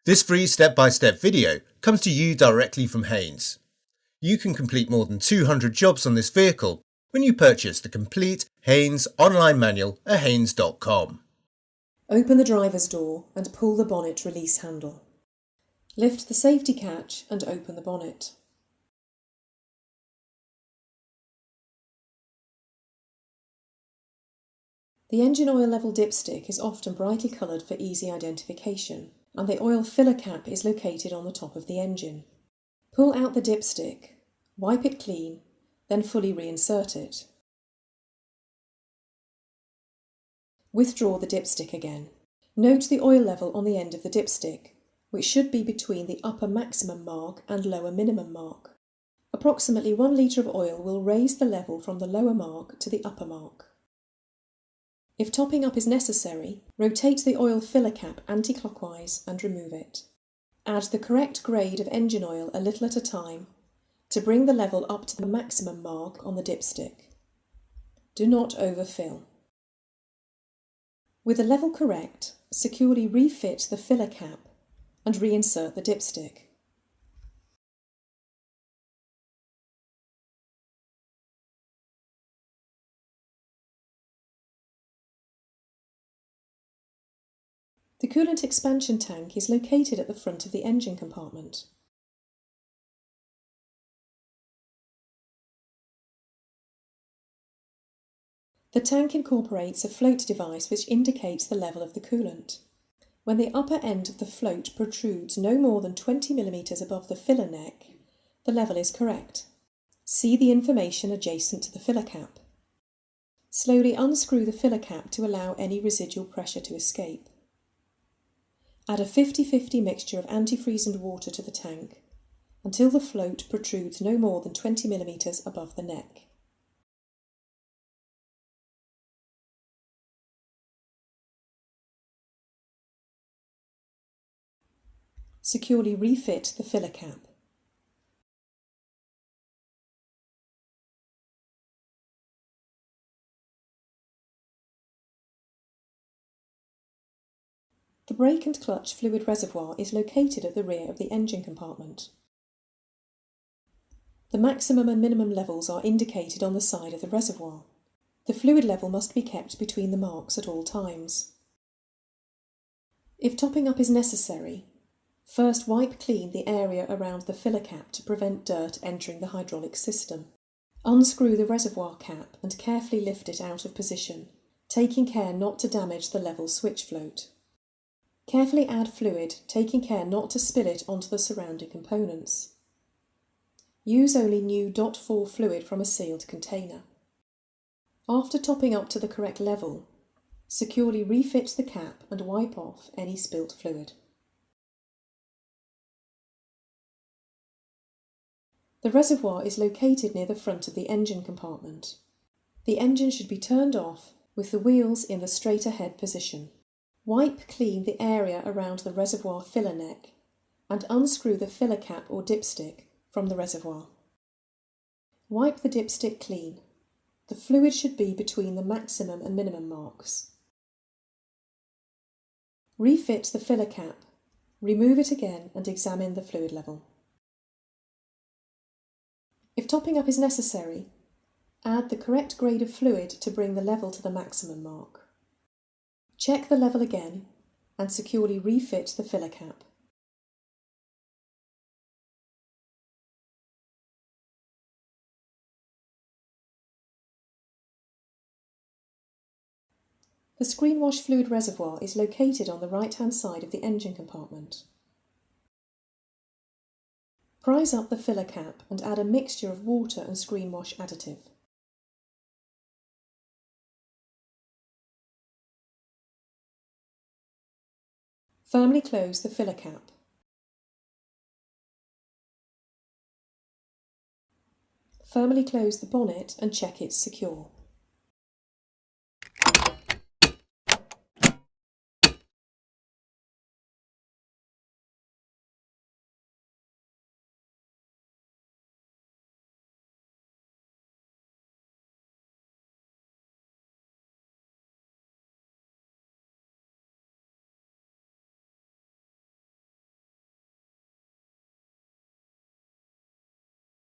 This free step-by-step video comes to you directly from Haynes. You can complete more than 200 jobs on this vehicle when you purchase the complete Haynes online manual at haynes.com. Open the driver's door and pull the bonnet release handle. Lift the safety catch and open the bonnet. The engine oil level dipstick is often brightly coloured for easy identification, and the oil filler cap is located on the top of the engine. Pull out the dipstick, wipe it clean, then fully reinsert it. Withdraw the dipstick again. Note the oil level on the end of the dipstick, which should be between the upper maximum mark and lower minimum mark. Approximately 1 litre of oil will raise the level from the lower mark to the upper mark. If topping up is necessary, rotate the oil filler cap anti-clockwise and remove it. Add the correct grade of engine oil a little at a time to bring the level up to the maximum mark on the dipstick. Do not overfill. With the level correct, securely refit the filler cap and reinsert the dipstick. The coolant expansion tank is located at the front of the engine compartment. The tank incorporates a float device which indicates the level of the coolant. When the upper end of the float protrudes no more than 20 mm above the filler neck, the level is correct. See the information adjacent to the filler cap. Slowly unscrew the filler cap to allow any residual pressure to escape. Add a 50-50 mixture of antifreeze and water to the tank until the float protrudes no more than 20 mm above the neck. Securely refit the filler cap. The brake and clutch fluid reservoir is located at the rear of the engine compartment. The maximum and minimum levels are indicated on the side of the reservoir. The fluid level must be kept between the marks at all times. If topping up is necessary, first wipe clean the area around the filler cap to prevent dirt entering the hydraulic system. Unscrew the reservoir cap and carefully lift it out of position, taking care not to damage the level switch float. Carefully add fluid, taking care not to spill it onto the surrounding components. Use only new .4 fluid from a sealed container. After topping up to the correct level, securely refit the cap and wipe off any spilt fluid. The reservoir is located near the front of the engine compartment. The engine should be turned off with the wheels in the straight ahead position. Wipe clean the area around the reservoir filler neck and unscrew the filler cap or dipstick from the reservoir. Wipe the dipstick clean. The fluid should be between the maximum and minimum marks. Refit the filler cap, remove it again and examine the fluid level. If topping up is necessary, add the correct grade of fluid to bring the level to the maximum mark. Check the level again and securely refit the filler cap. The screen wash fluid reservoir is located on the right-hand side of the engine compartment. Prise up the filler cap and add a mixture of water and screen wash additive. Firmly close the filler cap. Firmly close the bonnet and check it's secure.